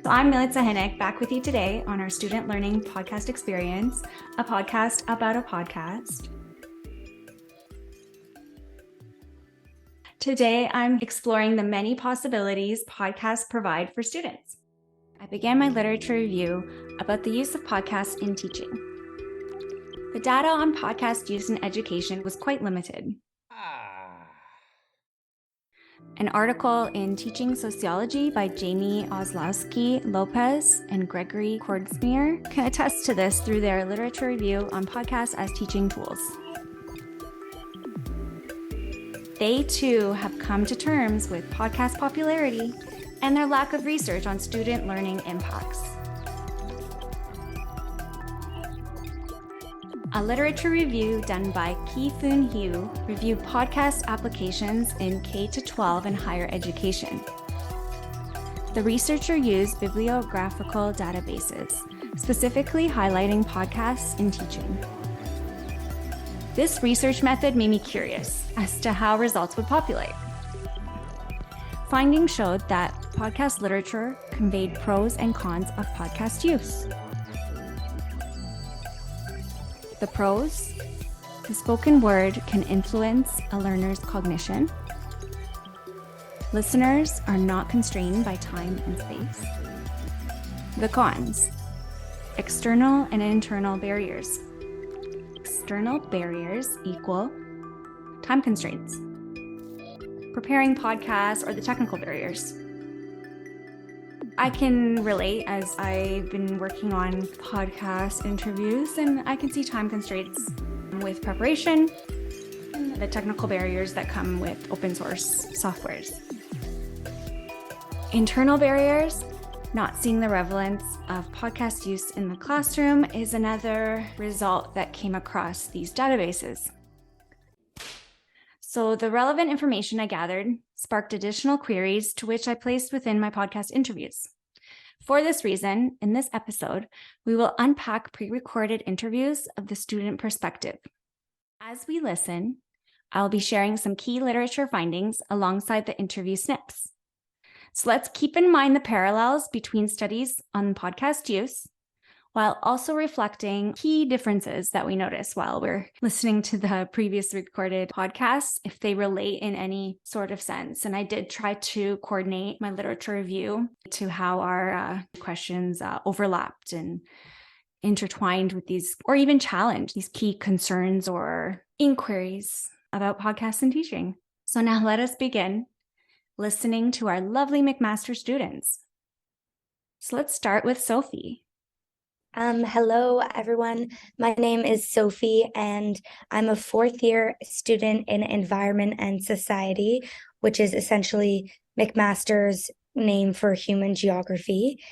So I'm Melissa Hennick, back with you today on our Student Learning Podcast Experience, a podcast about a podcast. Today, I'm exploring the many possibilities podcasts provide for students. I began my literature review about the use of podcasts in teaching. The data on podcast use in education was quite limited. An article in Teaching Sociology by Jamie Oslowski Lopez and Gregory Kordsmeer can attest to this through their literature review on podcasts as teaching tools. They too have come to terms with podcast popularity and their lack of research on student learning impacts. A literature review done by Vithuyan reviewed podcast applications in K-12 and higher education. The researcher used bibliographical databases, specifically highlighting podcasts in teaching. This research method made me curious as to how results would populate. Findings showed that podcast literature conveyed pros and cons of podcast use. The pros: the spoken word can influence a learner's cognition. Listeners are not constrained by time and space. The cons: external and internal barriers. External barriers equal time constraints, preparing podcasts, or the technical barriers. I can relate as I've been working on podcast interviews, and I can see time constraints with preparation, and the technical barriers that come with open source softwares. Internal barriers: not seeing the relevance of podcast use in the classroom is another result that came across these databases. So the relevant information I gathered sparked additional queries to which I placed within my podcast interviews. For this reason, in this episode, we will unpack pre-recorded interviews of the student perspective. As we listen, I'll be sharing some key literature findings alongside the interview snips. So let's keep in mind the parallels between studies on podcast use, while also reflecting key differences that we notice while we're listening to the previous recorded podcasts, if they relate in any sort of sense. And I did try to coordinate my literature review to how our questions overlapped and intertwined with these, or even challenged these key concerns or inquiries about podcasts and teaching. So now let us begin listening to our lovely McMaster students. So let's start with Sophie. Hello, everyone. My name is Sophie, and I'm a fourth-year student in Environment and Society, which is essentially McMaster's name for human geography.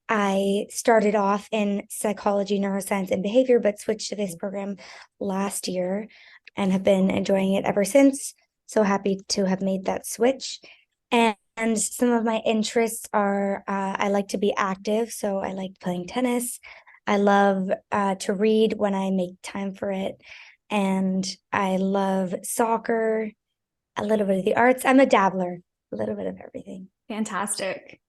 I started off in psychology, neuroscience, and behavior, but switched to this program last year and have been enjoying it ever since. So happy to have made that switch. And some of my interests are, I like to be active, so I like playing tennis. I love to read when I make time for it. And I love soccer, a little bit of the arts. I'm a dabbler, a little bit of everything. Fantastic.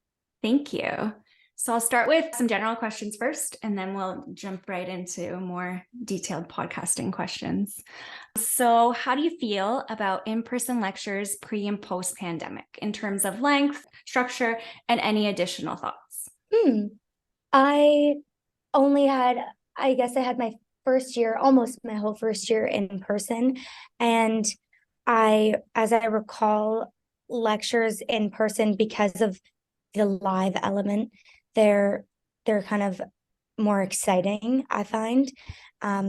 Thank you. So I'll start with some general questions first, and then we'll jump right into more detailed podcasting questions. So how do you feel about in-person lectures pre and post-pandemic in terms of length, structure, and any additional thoughts? I guess I had my first year, almost my whole first year in person. And as I recall, lectures in person, because of the live element, they're kind of more exciting, I find.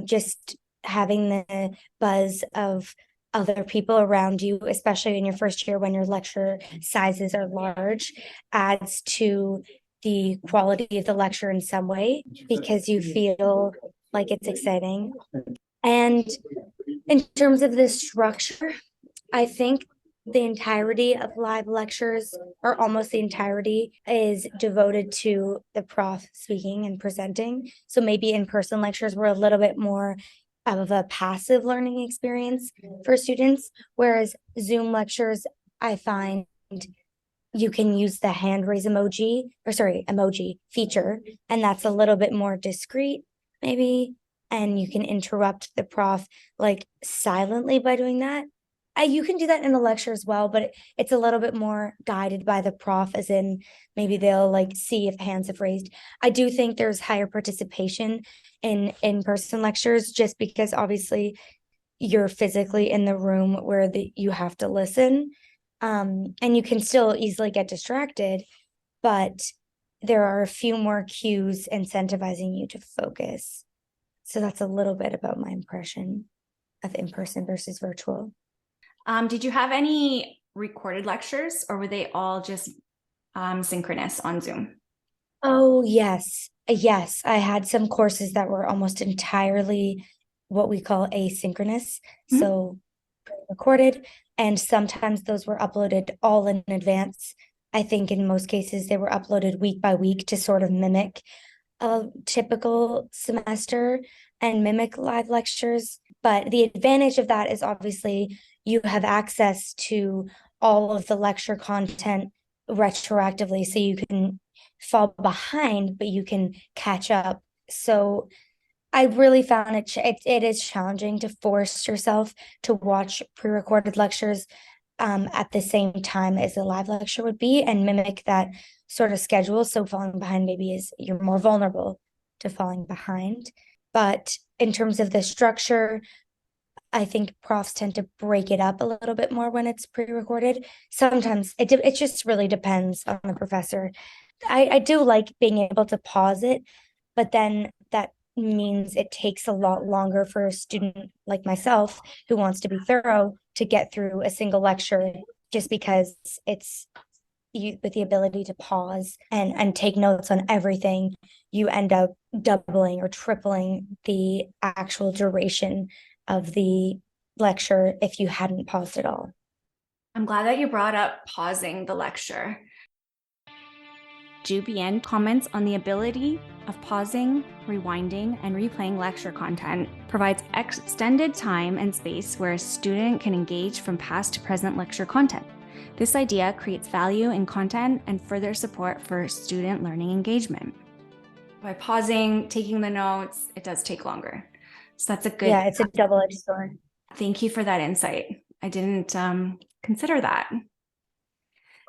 Just having the buzz of other people around you, especially in your first year when your lecture sizes are large, adds to the quality of the lecture in some way, because you feel like it's exciting. And in terms of the structure, I think the entirety of live lectures, or almost the entirety, is devoted to the prof speaking and presenting. So maybe in-person lectures were a little bit more of a passive learning experience for students, whereas Zoom lectures, I find, you can use the hand raise emoji feature, and that's a little bit more discreet, maybe. And you can interrupt the prof like silently by doing that. You can do that in a lecture as well, but it's a little bit more guided by the prof, as in maybe they'll like see if hands have raised. I do think there's higher participation in in-person lectures, just because obviously you're physically in the room where you have to listen. And you can still easily get distracted, but there are a few more cues incentivizing you to focus. So that's a little bit about my impression of in-person versus virtual. Did you have any recorded lectures, or were they all just synchronous on Zoom? Oh, yes. Yes, I had some courses that were almost entirely what we call asynchronous. Mhm. So recorded, and sometimes those were uploaded all in advance. I think in most cases they were uploaded week by week to sort of mimic a typical semester and mimic live lectures. But the advantage of that is obviously you have access to all of the lecture content retroactively, so you can fall behind, but you can catch up. So I really found it is challenging to force yourself to watch pre-recorded lectures at the same time as a live lecture would be, and mimic that sort of schedule. So falling behind maybe is you're more vulnerable to falling behind. But in terms of the structure, I think profs tend to break it up a little bit more when it's pre-recorded. Sometimes it just really depends on the professor. I do like being able to pause it, but then that means it takes a lot longer for a student like myself who wants to be thorough to get through a single lecture, just because it's you with the ability to pause and take notes on everything, you end up doubling or tripling the actual duration of the lecture if you hadn't paused at all. I'm glad that you brought up pausing the lecture. Jubian comments on the ability of pausing, rewinding, and replaying lecture content provides extended time and space where a student can engage from past to present lecture content. This idea creates value in content and further support for student learning engagement. By pausing, taking the notes, it does take longer. So that's a good. Yeah, it's a double-edged sword. Thank you for that insight. I didn't consider that.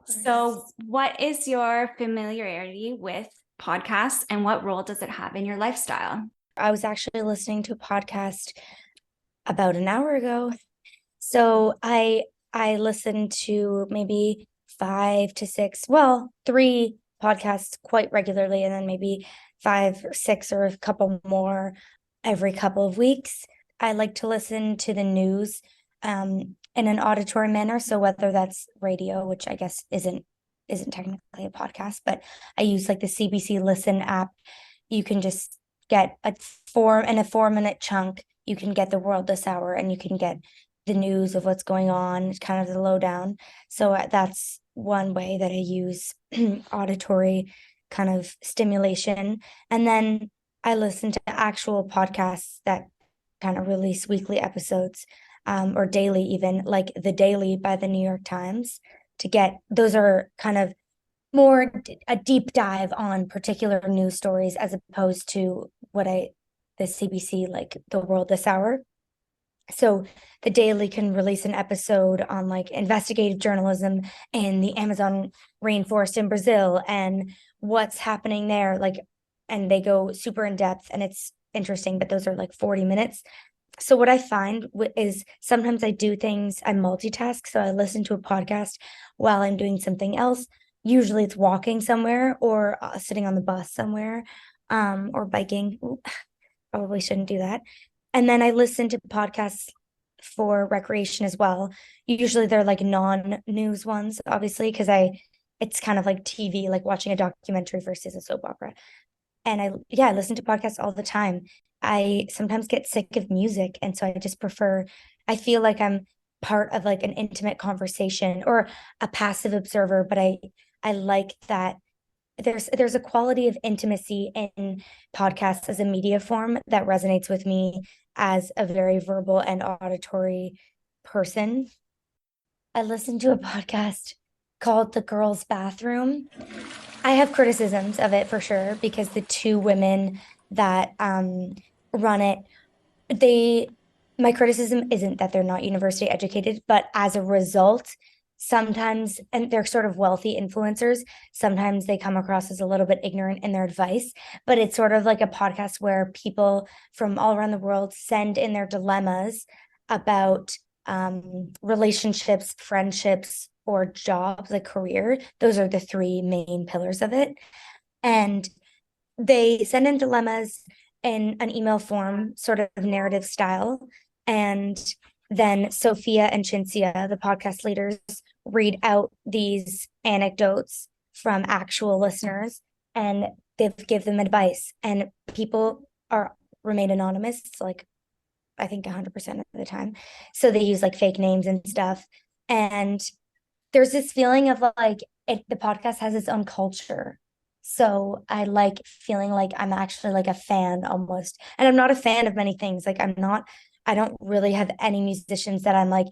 So, what is your familiarity with podcasts, and what role does it have in your lifestyle? I was actually listening to a podcast about an hour ago. So I listened to maybe 5 to 6, well, 3 podcasts quite regularly, and then maybe 5 or 6 or a couple more every couple of weeks. I like to listen to the news in an auditory manner. So whether that's radio, which I guess isn't technically a podcast, but I use like the CBC Listen app. You can just get a 4-minute chunk. You can get the world this hour, and you can get the news of what's going on, kind of the lowdown. So that's one way that I use auditory kind of stimulation. And then I listen to actual podcasts that kind of release weekly episodes, or daily, even like The Daily by the New York Times. Those are kind of more a deep dive on particular news stories, as opposed to the CBC, like the world this hour. So the Daily can release an episode on like investigative journalism in the Amazon rainforest in Brazil and what's happening there, like, and they go super in depth, and it's interesting, but those are like 40 minutes. So what I find is sometimes I multitask. So I listen to a podcast while I'm doing something else. Usually it's walking somewhere, or sitting on the bus somewhere, or biking. Ooh, probably shouldn't do that. And then I listen to podcasts for recreation as well. Usually they're like non-news ones, obviously, because it's kind of like TV, like watching a documentary versus a soap opera. And I listen to podcasts all the time. I sometimes get sick of music, and so I feel like I'm part of like an intimate conversation, or a passive observer, but I like that there's a quality of intimacy in podcasts as a media form that resonates with me as a very verbal and auditory person. I listened to a podcast called The Girls' Bathroom. I have criticisms of it for sure because the two women that run it, they my criticism isn't that they're not university educated, but as a result, sometimes, and they're sort of wealthy influencers, sometimes they come across as a little bit ignorant in their advice. But it's sort of like a podcast where people from all around the world send in their dilemmas about relationships, friendships, or jobs, like career. Those are the three main pillars of it. And they send in dilemmas in an email form, sort of narrative style. And then Sophia and Chintzia, the podcast leaders, read out these anecdotes from actual listeners and they give them advice. And people are remain anonymous, like I think 100% of the time. So they use like fake names and stuff. And there's this feeling of like the podcast has its own culture. So I like feeling like I'm actually like a fan almost. And I'm not a fan of many things. Like I don't really have any musicians that I'm like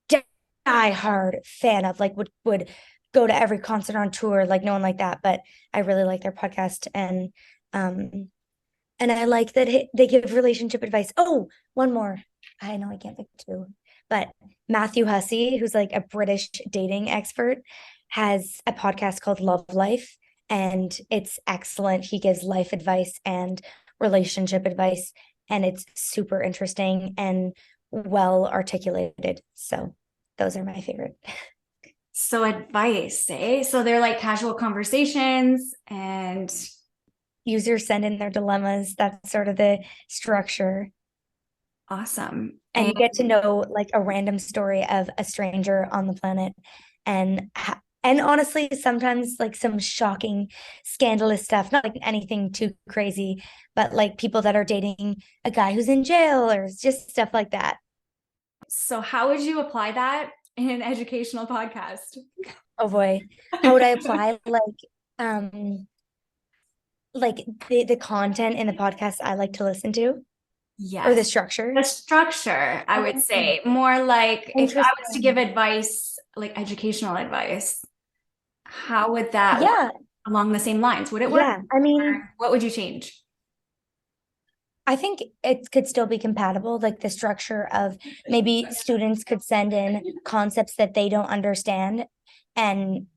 die hard fan of, like would go to every concert on tour, like no one like that. But I really like their podcast and I like that they give relationship advice. Oh, one more. I know I can't pick two, but Matthew Hussey, who's like a British dating expert, has a podcast called Love Life, and it's excellent. He gives life advice and relationship advice, and it's super interesting and well articulated. So those are my favorite. So advice, eh? So they're like casual conversations and Users send in their dilemmas. That's sort of the structure. awesome. And you get to know like a random story of a stranger on the planet and honestly sometimes like some shocking scandalous stuff, not like anything too crazy, but like people that are dating a guy who's in jail or just stuff like that. So how would you apply that in an educational podcast? Oh boy, how would I apply like the content in the podcast I like to listen to, or the Yes. structure? The structure, I would say, more like if I was to give Interesting. advice, like educational advice, how would that work Yeah, along the same lines? Would it work? yeah. I mean, Or what would you change? I think it could still be compatible, like the structure of maybe students could send in concepts that they don't understand, and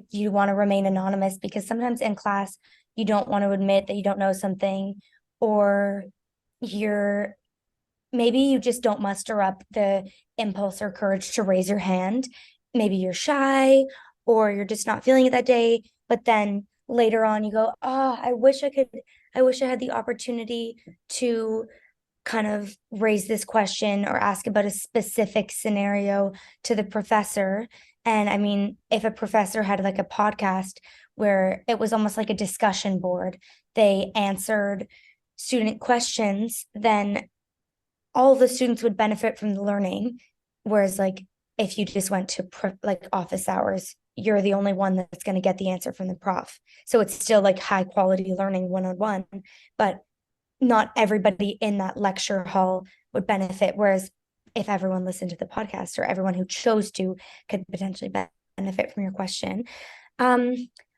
you want to remain anonymous because sometimes in class you don't want to admit that you don't know something, or you're maybe you just don't muster up the impulse or courage to raise your hand. Maybe you're shy or you're just not feeling it that day. But then later on, you go, oh, I wish I had the opportunity to kind of raise this question or ask about a specific scenario to the professor. And I mean, if a professor had like a podcast where it was almost like a discussion board, they answered student questions, then all the students would benefit from the learning. Whereas like if you just went to like office hours, you're the only one that's going to get the answer from the prof. So it's still like high quality learning one-on-one, but not everybody in that lecture hall would benefit. Whereas if everyone listened to the podcast or everyone who chose to could potentially benefit from your question. Um,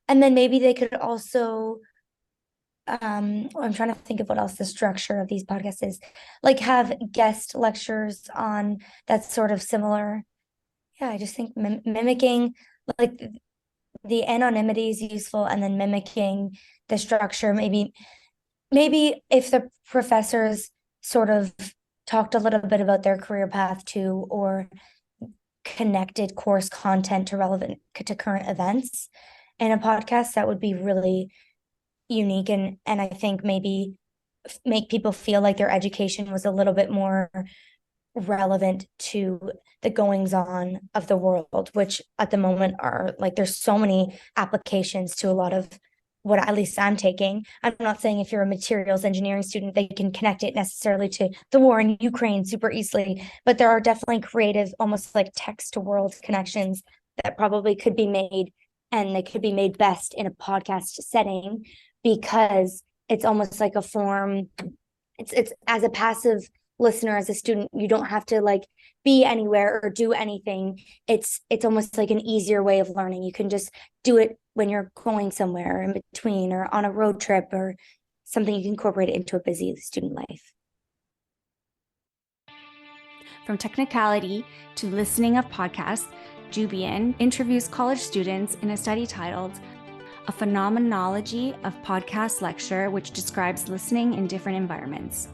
and then maybe they could also I'm trying to think of what else the structure of these podcasts is, like have guest lectures on that's sort of similar. Yeah, I just think mimicking like the anonymity is useful, and then mimicking the structure. Maybe if the professors sort of talked a little bit about their career path too, or connected course content to relevant to current events in a podcast, that would be really unique, and I think maybe make people feel like their education was a little bit more relevant to the goings on of the world, which at the moment are like there's so many applications to a lot of what at least I'm taking. I'm not saying if you're a materials engineering student, they can connect it necessarily to the war in Ukraine super easily, but there are definitely creative, almost like text to world connections that probably could be made, and they could be made best in a podcast setting because it's almost like a form. It's as a passive listener, as a student, you don't have to like be anywhere or do anything. It's almost like an easier way of learning. You can just do it when you're going somewhere in between or on a road trip or something you can incorporate into a busy student life. From technicality to listening of podcasts, Jubian interviews college students in a study titled A Phenomenology of Podcast Lecture, which describes listening in different environments.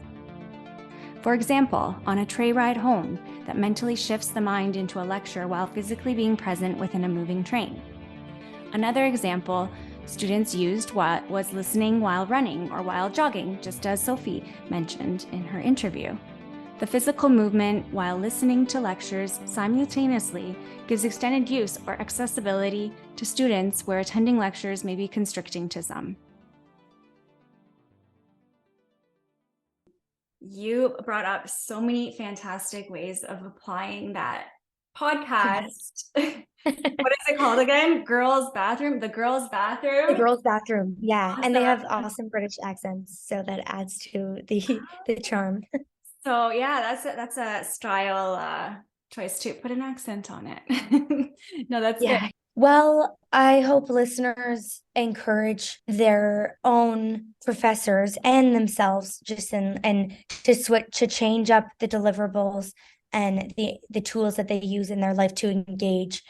For example, on a tray ride home that mentally shifts the mind into a lecture while physically being present within a moving train. Another example students used was listening while running or while jogging, just as Sophie mentioned in her interview. The physical movement while listening to lectures simultaneously gives extended use or accessibility to students where attending lectures may be constricting to some. You brought up so many fantastic ways of applying that podcast. What is it called again? Girls' bathroom? The girls' bathroom? The girls' bathroom, yeah. Awesome. And they have awesome British accents, so that adds to the charm. So yeah, that's a style choice too. Put an accent on it. No, that's good. Well, I hope listeners encourage their own professors and themselves just and to change up the deliverables and the tools that they use in their life to engage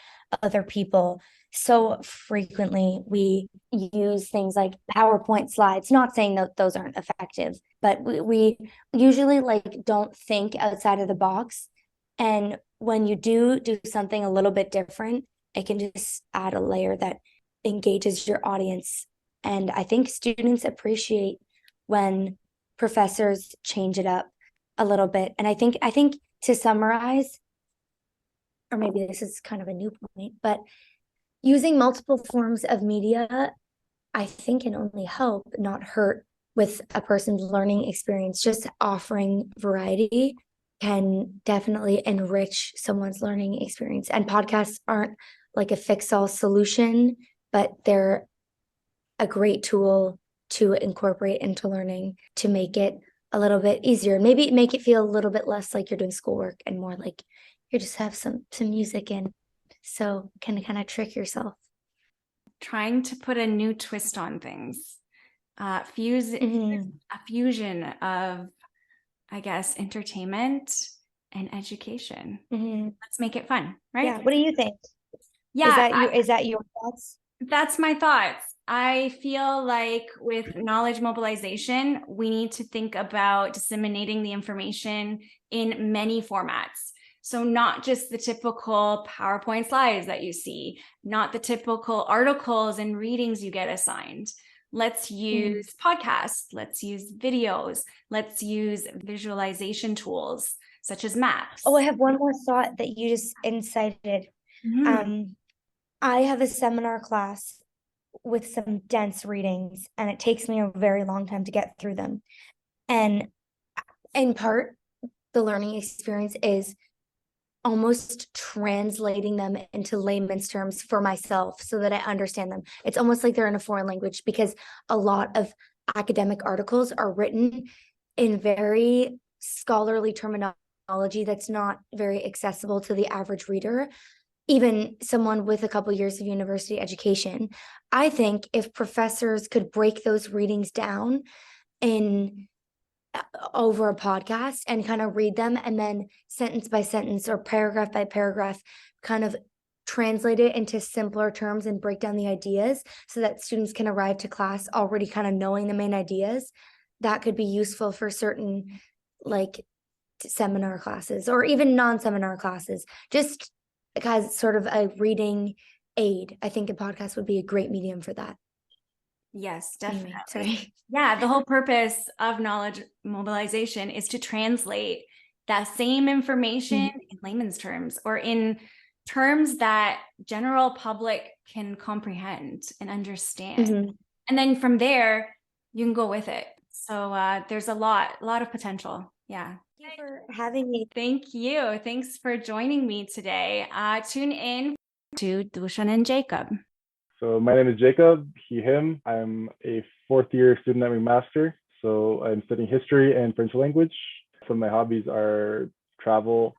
other people. So frequently we use things like PowerPoint slides, not saying that those aren't effective, but we usually like don't think outside of the box. And when you do something a little bit different, it can just add a layer that engages your audience. And I think students appreciate when professors change it up a little bit. And I think to summarize, or maybe this is kind of a new point, but using multiple forms of media, I think can only help, not hurt with a person's learning experience. Just offering variety can definitely enrich someone's learning experience. And podcasts aren't like a fix-all solution, but they're a great tool to incorporate into learning to make it a little bit easier. Maybe make it feel a little bit less like you're doing schoolwork and more like you just have some music in. So can kind of trick yourself. Trying to put a new twist on things. A fusion of, I guess, entertainment and education. Let's make it fun, right? Yeah. What do you think? Yeah. Is that your thoughts? That's my thoughts. I feel like with knowledge mobilization, we need to think about disseminating the information in many formats. So not just the typical PowerPoint slides that you see, not the typical articles and readings you get assigned. Let's use podcasts, let's use videos, let's use visualization tools such as maps. Oh, I have one more thought that you just incited. I have a seminar class with some dense readings, and it takes me a very long time to get through them. And in part, the learning experience is almost translating them into layman's terms for myself so that I understand them. It's almost like they're in a foreign language because a lot of academic articles are written in very scholarly terminology that's not very accessible to the average reader, even someone with a couple years of university education. I think if professors could break those readings down in over a podcast and kind of read them and then sentence by sentence or paragraph by paragraph kind of translate it into simpler terms and break down the ideas so that students can arrive to class already kind of knowing the main ideas, that could be useful for certain like seminar classes or even non-seminar classes, just as sort of a reading aid. I think a podcast would be a great medium for that. Yes, definitely. Anyway, sorry. Yeah, the whole purpose of knowledge mobilization is to translate that same information in layman's terms or in terms that general public can comprehend and understand. And then from there, you can go with it. So there's a lot of potential. Yeah. Thank you for having me. Thank you. Thanks for joining me today. Tune in to Dusan and Jacob. So my name is Jacob, he, him. I'm a fourth year student at McMaster. So I'm studying history and French language. Some of my hobbies are travel,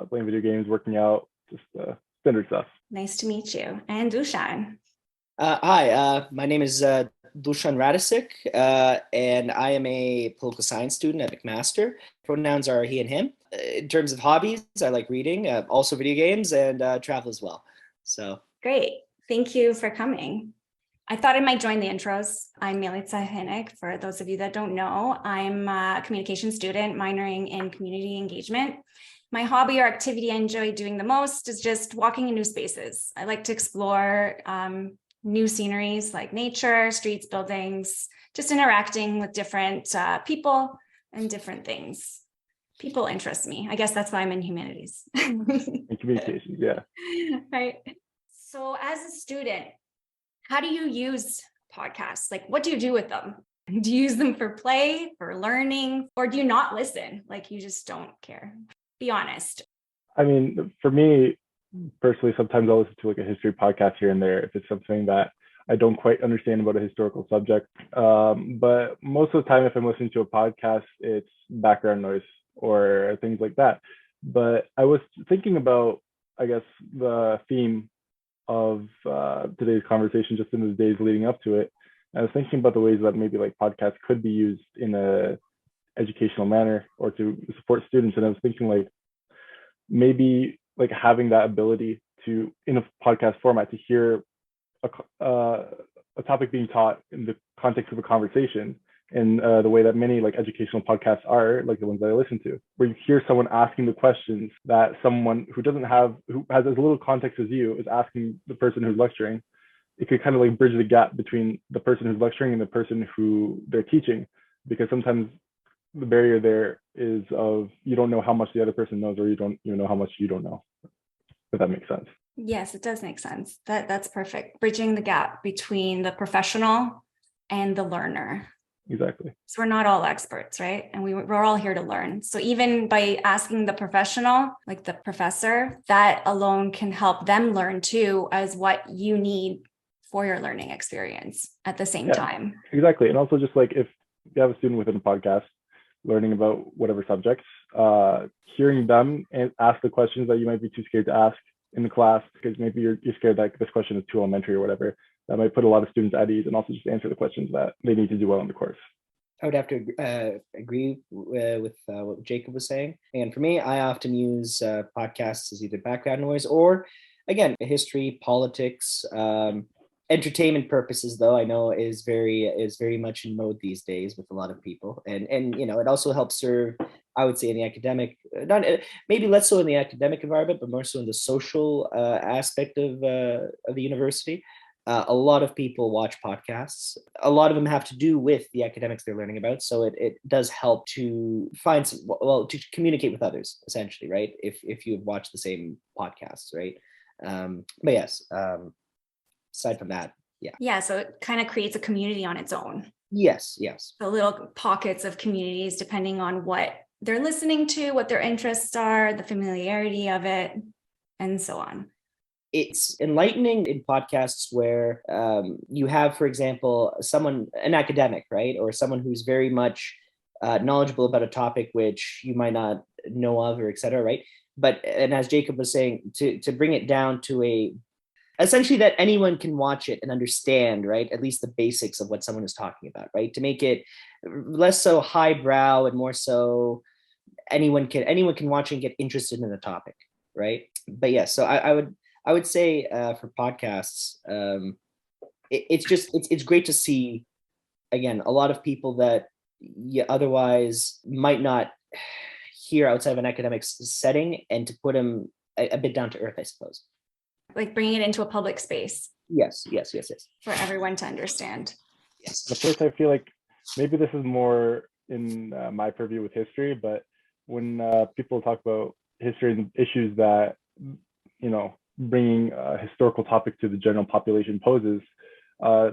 playing video games, working out, just standard stuff. Nice to meet you. And Dusan. Hi, my name is Dusan Radisic, and I am a political science student at McMaster. Pronouns are he and him. In terms of hobbies, I like reading, also video games, and travel as well. So Great. Thank you for coming. I thought I might join the intros. I'm Milica Hinek. For those of you that don't know, I'm a communication student minoring in community engagement. My hobby or activity I enjoy doing the most is just walking in new spaces. I like to explore new sceneries like nature, streets, buildings, just interacting with different people and different things. People interest me. I guess that's why I'm in humanities. And communications, yeah. Right. So as a student, how do you use podcasts? Like, what do you do with them? Do you use them for play, for learning, or do you not listen? Like, you just don't care? Be honest. I mean, for me personally, sometimes I'll listen to like a history podcast here and there if it's something that I don't quite understand about a historical subject. But most of the time, if I'm listening to a podcast, it's background noise or things like that. But I was thinking about, I guess, the theme of today's conversation just in the days leading up to it. I was thinking about the ways that maybe like podcasts could be used in a educational manner or to support students. And I was thinking like maybe like having that ability to, in a podcast format, to hear a topic being taught in the context of a conversation, in the way that many like educational podcasts are, like the ones that I listen to, where you hear someone asking the questions that someone who has as little context as you is asking the person who's lecturing. It could kind of like bridge the gap between the person who's lecturing and the person who they're teaching, because sometimes the barrier there is of you don't know how much the other person knows, or you don't know how much you don't know, if that makes sense. Yes, it does make sense. That's perfect. Bridging the gap between the professional and the learner. Exactly. So we're not all experts, right? And we're all here to learn. So even by asking the professional, like the professor, that alone can help them learn too, as what you need for your learning experience at the same time. Exactly. And also just like if you have a student within a podcast learning about whatever subjects, hearing them and ask the questions that you might be too scared to ask in the class, because maybe you're scared that this question is too elementary or whatever, that might put a lot of students at ease, and also just answer the questions that they need to do well in the course. I would have to agree with what Jacob was saying. And for me, I often use podcasts as either background noise or, again, history, politics, entertainment purposes, though I know is very much in mode these days with a lot of people, and you know, it also helps serve, I would say, in the academic, not maybe less so in the academic environment, but more so in the social aspect of the university. A lot of people watch podcasts. A lot of them have to do with the academics they're learning about. So it does help to find to communicate with others, essentially, right? If you have watched the same podcasts, right? But yes, aside from that, yeah. Yeah, so it kind of creates a community on its own. Yes. The little pockets of communities, depending on what they're listening to, what their interests are, the familiarity of it, and so on. It's enlightening in podcasts where you have, for example, an academic, right? Or someone who's very much knowledgeable about a topic which you might not know of, or et cetera, right? And as Jacob was saying, to bring it down to essentially that anyone can watch it and understand, right? At least the basics of what someone is talking about, right? To make it less so highbrow and more so anyone can watch and get interested in the topic, right? But yeah, so I would say for podcasts, it's great to see, again, a lot of people that you otherwise might not hear outside of an academic setting, and to put them a bit down to earth, I suppose. Like bringing it into a public space. Yes. For everyone to understand. Yes. At first, I feel like maybe this is more in my purview with history, but when people talk about history and issues that, you know, bringing a historical topic to the general population poses,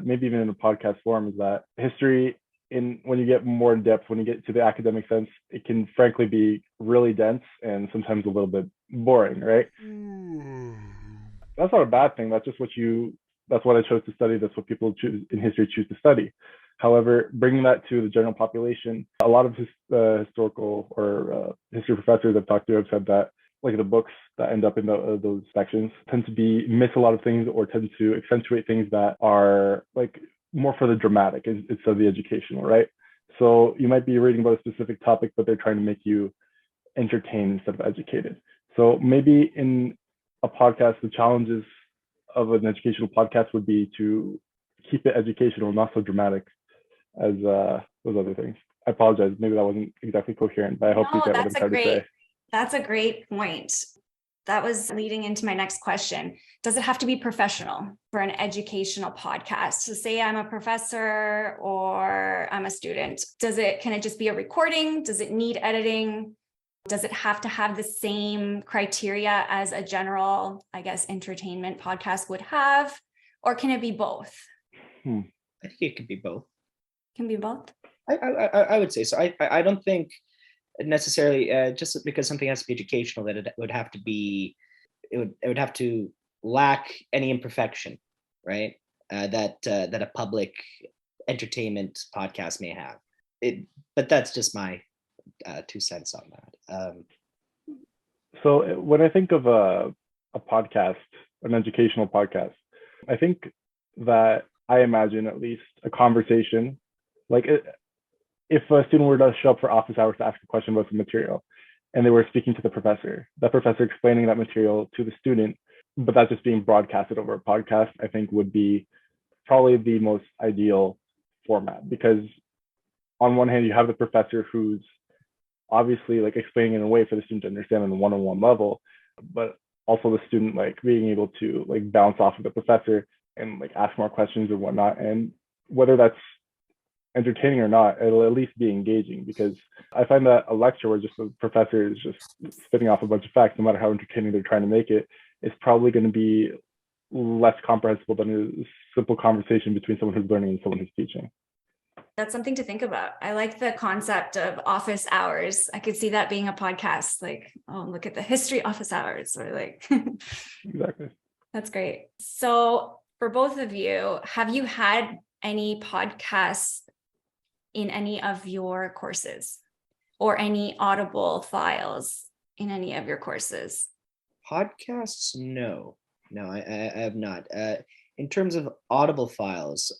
maybe even in a podcast form, is that history, when you get more in depth, when you get to the academic sense, it can frankly be really dense and sometimes a little bit boring, right? That's not a bad thing. That's just that's what I chose to study. That's what people in history choose to study. However, bringing that to the general population, a lot of historical or history professors I've talked to have said that like the books that end up in those sections tend to miss a lot of things or tend to accentuate things that are like more for the dramatic instead of the educational, right? So you might be reading about a specific topic, but they're trying to make you entertained instead of educated. So maybe in a podcast, the challenges of an educational podcast would be to keep it educational, not so dramatic as those other things. I apologize. Maybe that wasn't exactly coherent, but I hope you get what I'm trying to say. That's a great point. That was leading into my next question. Does it have to be professional for an educational podcast? So say I'm a professor or I'm a student. Can it just be a recording? Does it need editing? Does it have to have the same criteria as a general, I guess, entertainment podcast would have? Or can it be both? I think it could be both. Can be both? I would say so. I don't think necessarily just because something has to be educational that it would have to lack any imperfection, right? That a public entertainment podcast may have. But that's just my 2 cents on that. So when I think of a podcast, an educational podcast, I think that I imagine at least a conversation, like if a student were to show up for office hours to ask a question about some material and they were speaking to the professor, that professor explaining that material to the student, but that's just being broadcasted over a podcast, I think would be probably the most ideal format, because on one hand, you have the professor who's obviously like explaining in a way for the student to understand on a one-on-one level, but also the student like being able to like bounce off of the professor and like ask more questions or whatnot. And whether that's entertaining or not, it'll at least be engaging, because I find that a lecture where just the professor is just spitting off a bunch of facts, no matter how entertaining they're trying to make it, is probably going to be less comprehensible than a simple conversation between someone who's learning and someone who's teaching. That's something to think about. I like the concept of office hours. I could see that being a podcast, like, oh, look at the history office hours, or like. Exactly. That's great. So for both of you, have you had any podcasts in any of your courses or any audible files in any of your courses? Podcasts? No, I have not. In terms of audible files,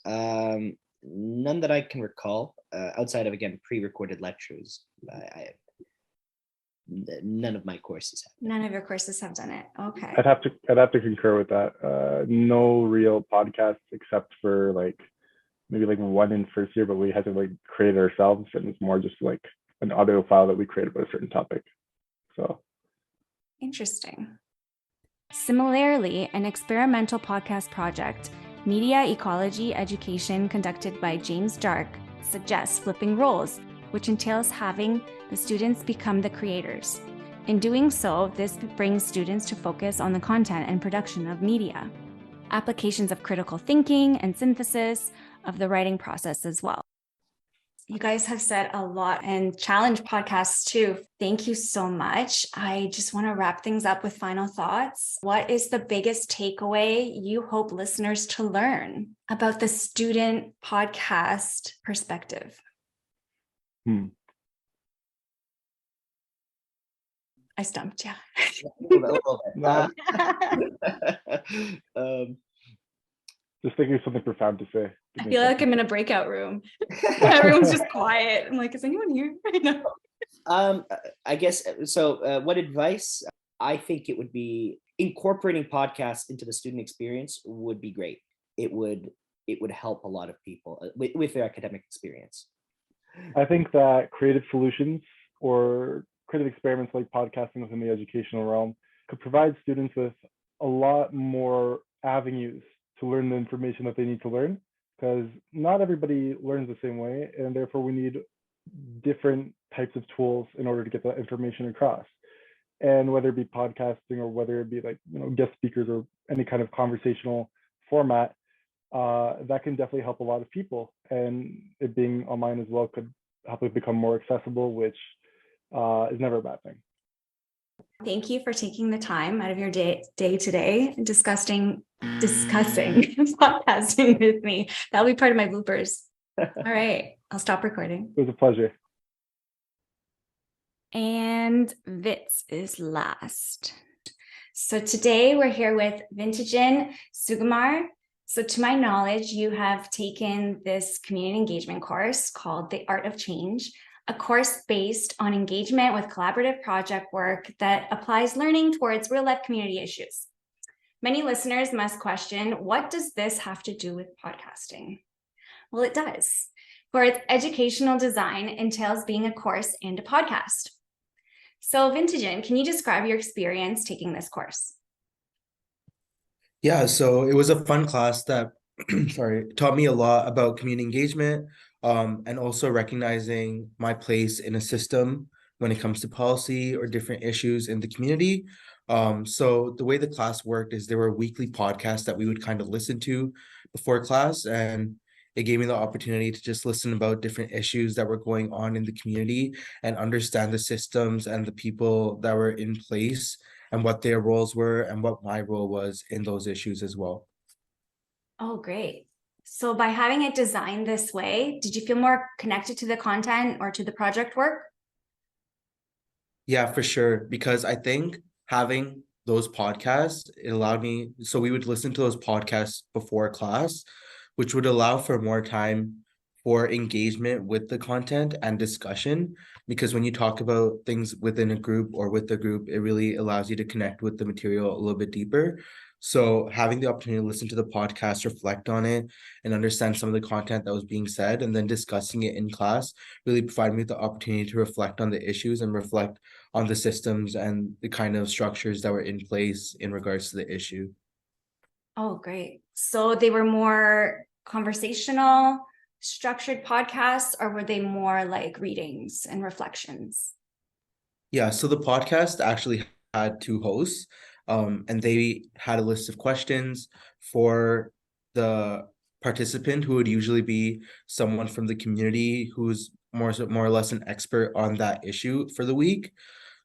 none that I can recall, outside of, again, pre-recorded lectures. None of my courses have. None of your courses have done it. Okay. I'd have to concur with that. No real podcasts except for like maybe like one in first year, but we had to like create it ourselves, and it's more just like an audio file that we created about a certain topic. So interesting. Similarly, an experimental podcast project, Media Ecology Education, conducted by James Dark, suggests flipping roles, which entails having the students become the creators. In doing so, this brings students to focus on the content and production of media, applications of critical thinking and synthesis of the writing process as well. You guys have said a lot, and challenge podcasts too. Thank you so much. I just want to wrap things up with final thoughts. What is the biggest takeaway you hope listeners to learn about the student podcast perspective? I stumped you. Just thinking of something profound to say. I feel like I'm in a breakout room. Everyone's just quiet. I'm like, is anyone here? I guess so. What advice? I think it would be incorporating podcasts into the student experience would be great. It would help a lot of people with their academic experience. I think that creative solutions or creative experiments like podcasting within the educational realm could provide students with a lot more avenues to learn the information that they need to learn, because not everybody learns the same way, and therefore we need different types of tools in order to get that information across. And whether it be podcasting or whether it be like, guest speakers or any kind of conversational format, that can definitely help a lot of people. And it being online as well could help it become more accessible, which is never a bad thing. Thank you for taking the time out of your day today and discussing podcasting with me. That'll be part of my bloopers. All right, I'll stop recording. It was a pleasure. And Vitz is last. So today we're here with Vithuyan Sugamar. So to my knowledge, you have taken this community engagement course called The Art of Change, a course based on engagement with collaborative project work that applies learning towards real-life community issues. Many listeners must question, what does this have to do with podcasting? Well, it does, for its educational design entails being a course and a podcast. So Vithuyan, can you describe your experience taking this course? Yeah, so it was a fun class that taught me a lot about community engagement, and also recognizing my place in a system when it comes to policy or different issues in the community. So the way the class worked is there were weekly podcasts that we would kind of listen to before class, and it gave me the opportunity to just listen about different issues that were going on in the community and understand the systems and the people that were in place and what their roles were and what my role was in those issues as well. Oh, great. So by having it designed this way, did you feel more connected to the content or to the project work? Yeah, for sure. Because I think having those podcasts, it allowed me, so we would listen to those podcasts before class, which would allow for more time for engagement with the content and discussion. Because when you talk about things within a group or with the group, it really allows you to connect with the material a little bit deeper. So having the opportunity to listen to the podcast, reflect on it, and understand some of the content that was being said, and then discussing it in class really provided me the opportunity to reflect on the issues and reflect on the systems and the kind of structures that were in place in regards to the issue. Oh, great. So they were more conversational, structured podcasts, or were they more like readings and reflections? Yeah, so the podcast actually had two hosts, and they had a list of questions for the participant, who would usually be someone from the community who's more or less an expert on that issue for the week.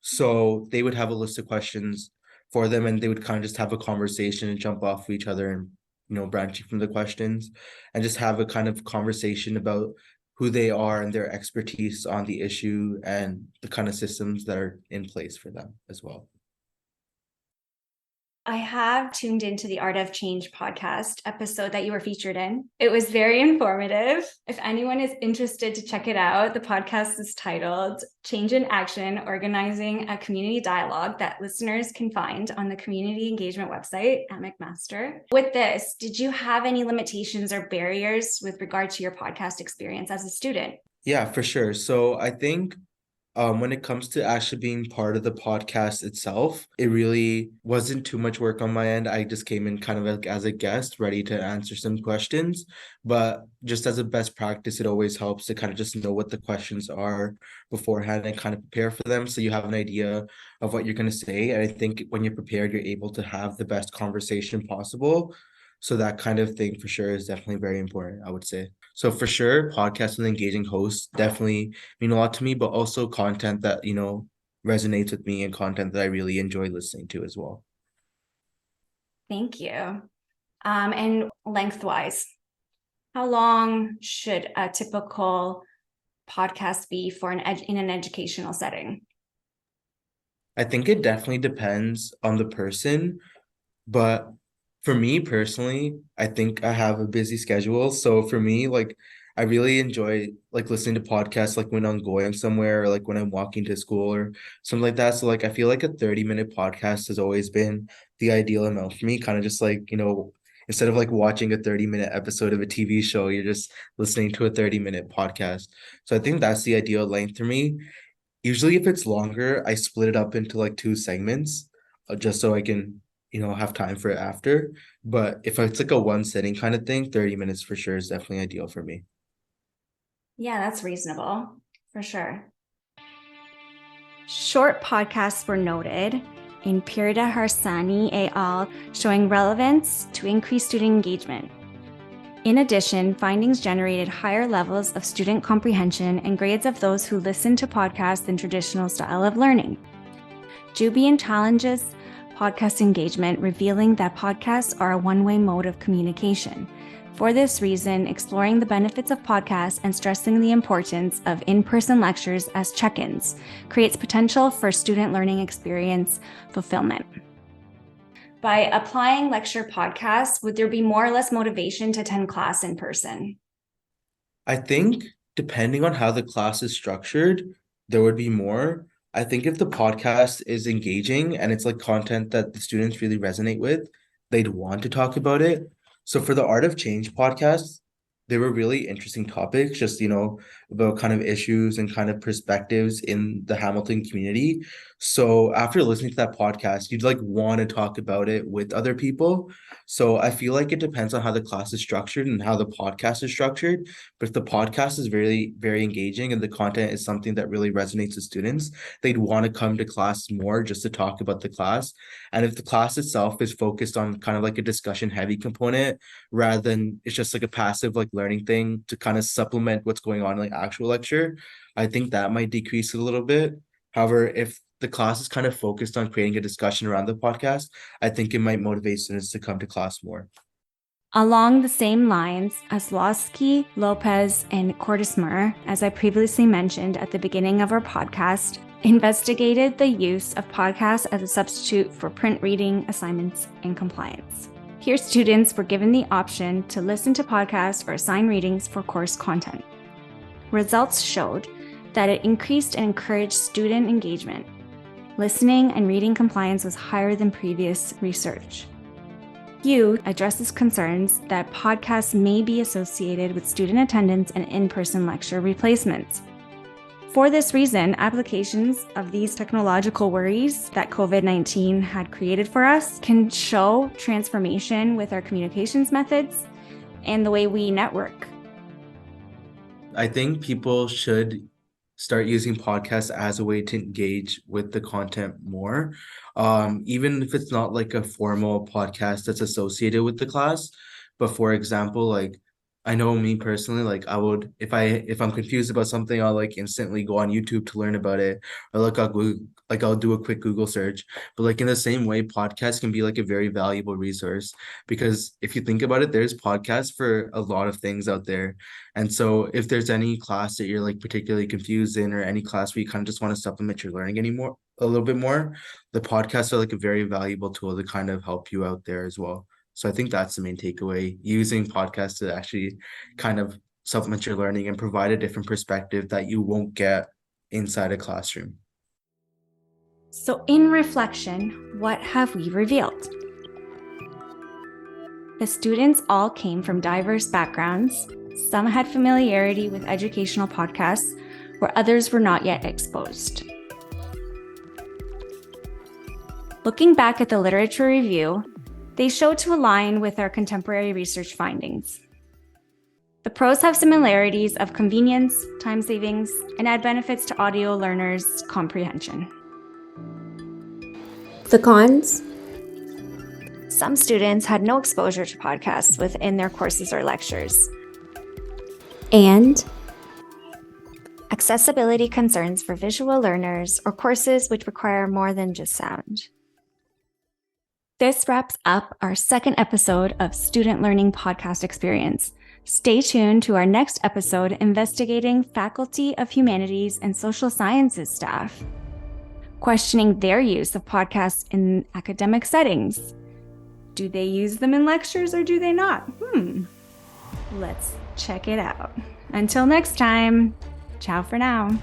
So they would have a list of questions for them, and they would kind of just have a conversation and jump off of each other and, branching from the questions, and just have a kind of conversation about who they are and their expertise on the issue and the kind of systems that are in place for them as well. I have tuned into the Art of Change podcast episode that you were featured in. It was very informative. If anyone is interested to check it out, the podcast is titled Change in Action, Organizing a Community Dialogue, that listeners can find on the community engagement website at McMaster. With this, did you have any limitations or barriers with regard to your podcast experience as a student? Yeah, for sure. So I think when it comes to actually being part of the podcast itself, it really wasn't too much work on my end. I just came in kind of like as a guest, ready to answer some questions. But just as a best practice, it always helps to kind of just know what the questions are beforehand and kind of prepare for them, so you have an idea of what you're going to say. And I think when you're prepared, you're able to have the best conversation possible. So that kind of thing for sure is definitely very important, I would say. So for sure, podcasts with engaging hosts definitely mean a lot to me, but also content that, resonates with me and content that I really enjoy listening to as well. Thank you. And lengthwise, how long should a typical podcast be for in an educational setting? I think it definitely depends on the person, but for me personally, I think I have a busy schedule. So for me, like, I really enjoy like listening to podcasts like when I'm going somewhere or like when I'm walking to school or something like that. So like I feel like a 30-minute podcast has always been the ideal amount for me. Kind of just like, instead of like watching a 30-minute episode of a TV show, you're just listening to a 30-minute podcast. So I think that's the ideal length for me. Usually if it's longer, I split it up into like two segments, just so I can have time for it after. But if it's like a one sitting kind of thing, 30 minutes for sure is definitely ideal for me. Yeah, that's reasonable for sure. Short podcasts were noted in Pirda Harsani et al., showing relevance to increase student engagement. In addition, findings generated higher levels of student comprehension and grades of those who listened to podcasts than traditional style of learning. Jubian challenges podcast engagement, revealing that podcasts are a one-way mode of communication. For this reason, exploring the benefits of podcasts and stressing the importance of in-person lectures as check-ins creates potential for student learning experience fulfillment. By applying lecture podcasts, would there be more or less motivation to attend class in person? I think depending on how the class is structured, there would be more. I think if the podcast is engaging and it's like content that the students really resonate with, they'd want to talk about it. So for the Art of Change podcast, they were really interesting topics, just, about kind of issues and kind of perspectives in the Hamilton community. So after listening to that podcast, you'd like want to talk about it with other people. So I feel like it depends on how the class is structured and how the podcast is structured. But if the podcast is very, very engaging and the content is something that really resonates with students, they'd want to come to class more just to talk about the class. And if the class itself is focused on kind of like a discussion heavy component, rather than it's just like a passive like learning thing to kind of supplement what's going on in like actual lecture, I think that might decrease a little bit. However, if the class is kind of focused on creating a discussion around the podcast, I think it might motivate students to come to class more. Along the same lines, Aslowski, Lopez, and Cortismer, as I previously mentioned at the beginning of our podcast, investigated the use of podcasts as a substitute for print reading, assignments, and compliance. Here, students were given the option to listen to podcasts or assign readings for course content. Results showed that it increased and encouraged student engagement. Listening and reading compliance was higher than previous research. Hugh addresses concerns that podcasts may be associated with student attendance and in-person lecture replacements. For this reason, applications of these technological worries that COVID-19 had created for us can show transformation with our communications methods and the way we network. I think people should start using podcasts as a way to engage with the content more. Even if it's not like a formal podcast that's associated with the class. But for example, like I know me personally, like I would, if I'm confused about something, I'll like instantly go on YouTube to learn about it, or I'll do a quick Google search. But like in the same way, podcasts can be like a very valuable resource, because if you think about it, there's podcasts for a lot of things out there. And so if there's any class that you're like particularly confused in, or any class where you kind of just want to supplement your learning a little bit more, the podcasts are like a very valuable tool to kind of help you out there as well. So I think that's the main takeaway, using podcasts to actually kind of supplement your learning and provide a different perspective that you won't get inside a classroom. So in reflection, what have we revealed? The students all came from diverse backgrounds. Some had familiarity with educational podcasts, where others were not yet exposed. Looking back at the literature review, they show to align with our contemporary research findings. The pros have similarities of convenience, time savings, and add benefits to audio learners' comprehension. The cons? Some students had no exposure to podcasts within their courses or lectures. And accessibility concerns for visual learners or courses which require more than just sound. This wraps up our second episode of Student Learning Podcast Experience. Stay tuned to our next episode investigating Faculty of Humanities and Social Sciences staff, questioning their use of podcasts in academic settings. Do they use them in lectures or do they not? Let's check it out. Until next time, ciao for now.